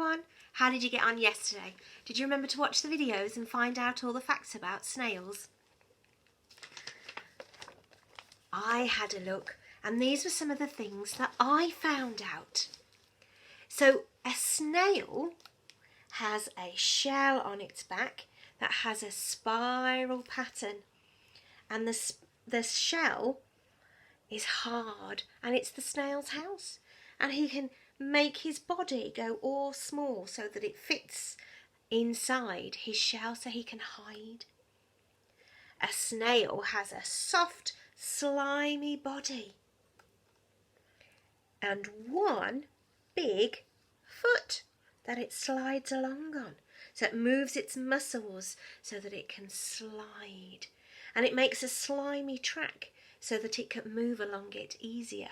everyone. How did you get on yesterday? Did you remember to watch the videos and find out all the facts about snails? I had a look, and these were some of the things that I found out. So a snail has a shell on its back that has a spiral pattern, and the shell is hard, and it's the snail's house, and he can make his body go all small so that it fits inside his shell so he can hide. A snail has a soft, slimy body and one big foot that it slides along on. So it moves its muscles so that it can slide. And it makes a slimy track so that it can move along it easier.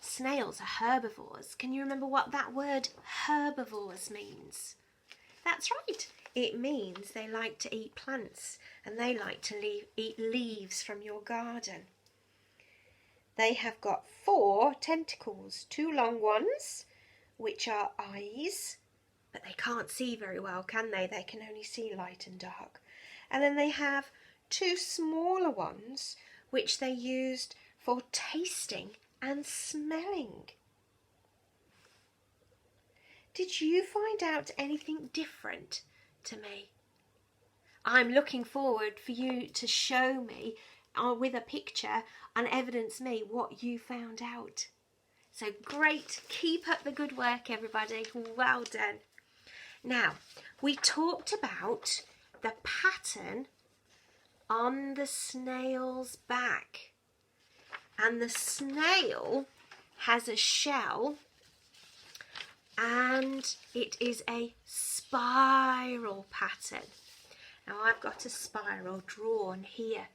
Snails are herbivores. Can you remember what that word herbivores means? That's right. It means they like to eat plants and they like to eat leaves from your garden. They have got 4 tentacles, 2 long ones, which are eyes, but they can't see very well, can they? They can only see light and dark. And then they have 2 smaller ones, which they used for tasting and smelling. Did you find out anything different to me? I'm looking forward for you to show me with a picture and evidence me what you found out. So great, keep up the good work everybody, well done. Now, we talked about the pattern on the snail's back, and the snail has a shell and it is a spiral pattern. Now I've got a spiral drawn here,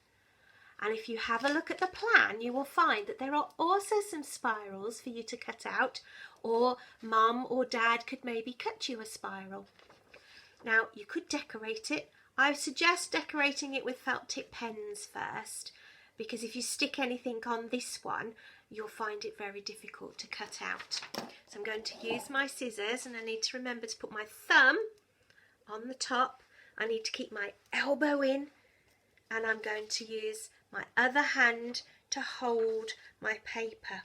and if you have a look at the plan you will find that there are also some spirals for you to cut out, or mum or dad could maybe cut you a spiral. Now you could decorate it. I would suggest decorating it with felt tip pens first, because if you stick anything on this one you'll find it very difficult to cut out. So I'm going to use my scissors, and I need to remember to put my thumb on the top. I need to keep my elbow in, and I'm going to use my other hand to hold my paper.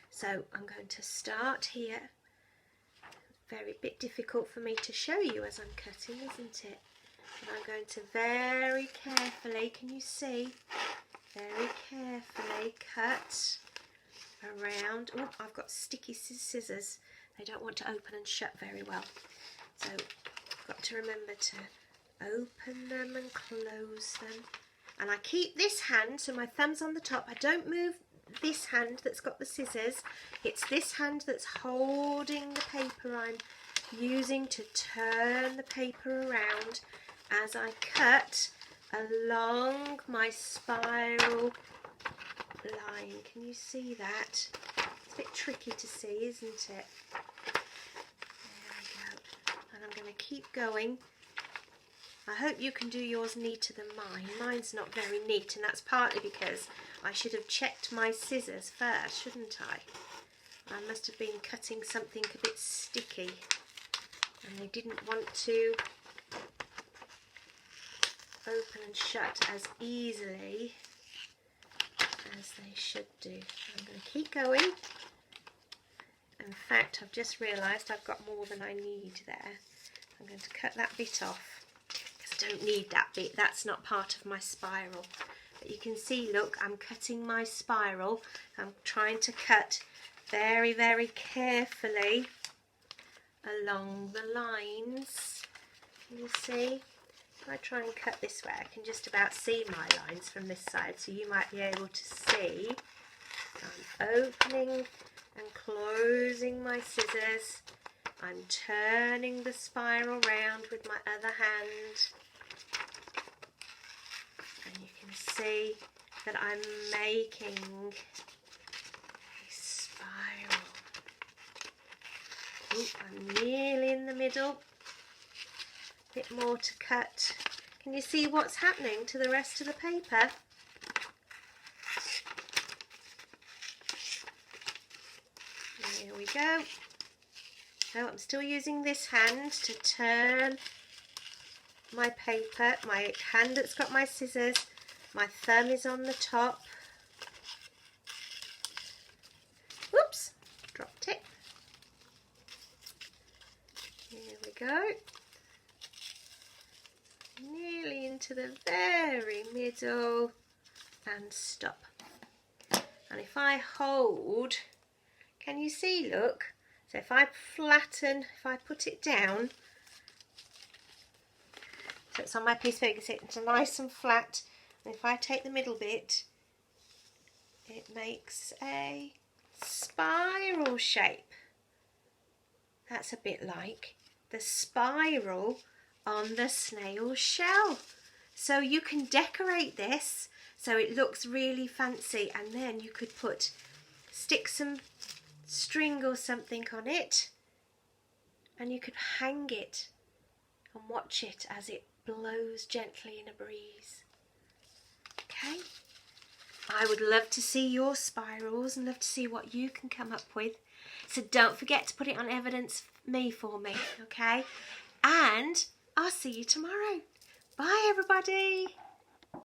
So I'm going to start here. Very bit difficult for me to show you as I'm cutting, isn't it? And I'm going to very carefully, can you see? Very carefully cut around. Oh, I've got sticky scissors. They don't want to open and shut very well. So I've got to remember to open them and close them. And I keep this hand, so my thumb's on the top. I don't move this hand that's got the scissors. It's this hand that's holding the paper I'm using to turn the paper around as I cut along my spiral line. Can you see that? It's a bit tricky to see, isn't it? There we go. And I'm going to keep going. I hope you can do yours neater than mine. Mine's not very neat, and that's partly because I should have checked my scissors first, shouldn't I? I must have been cutting something a bit sticky, and they didn't want to open and shut as easily as they should do. I'm going to keep going. In fact, I've just realised I've got more than I need there. I'm going to cut that bit off because I don't need that bit. That's not part of my spiral. But you can see, look, I'm cutting my spiral. I'm trying to cut very, very carefully along the lines. Can you see? If I try and cut this way, I can just about see my lines from this side, so you might be able to see. I'm opening and closing my scissors. I'm turning the spiral round with my other hand. And you can see that I'm making a spiral. Ooh, I'm nearly in the middle. Bit more to cut. Can you see what's happening to the rest of the paper? Here we go. So I'm still using this hand to turn my paper. My hand that's got my scissors, my thumb is on the top. Whoops, dropped it. Here we go. Nearly into the very middle and stop. And if I hold, can you see, look? So if I flatten, if I put it down, so it's on my piece of paper, so it's nice and flat. And if I take the middle bit, it makes a spiral shape. That's a bit like the spiral on the snail shell. So you can decorate this so it looks really fancy, and then you could stick some string or something on it, and you could hang it and watch it as it blows gently in a breeze. Okay, I would love to see your spirals and love to see what you can come up with. So don't forget to put it on Evidence Me for me, okay? And I'll see you tomorrow. Bye, everybody.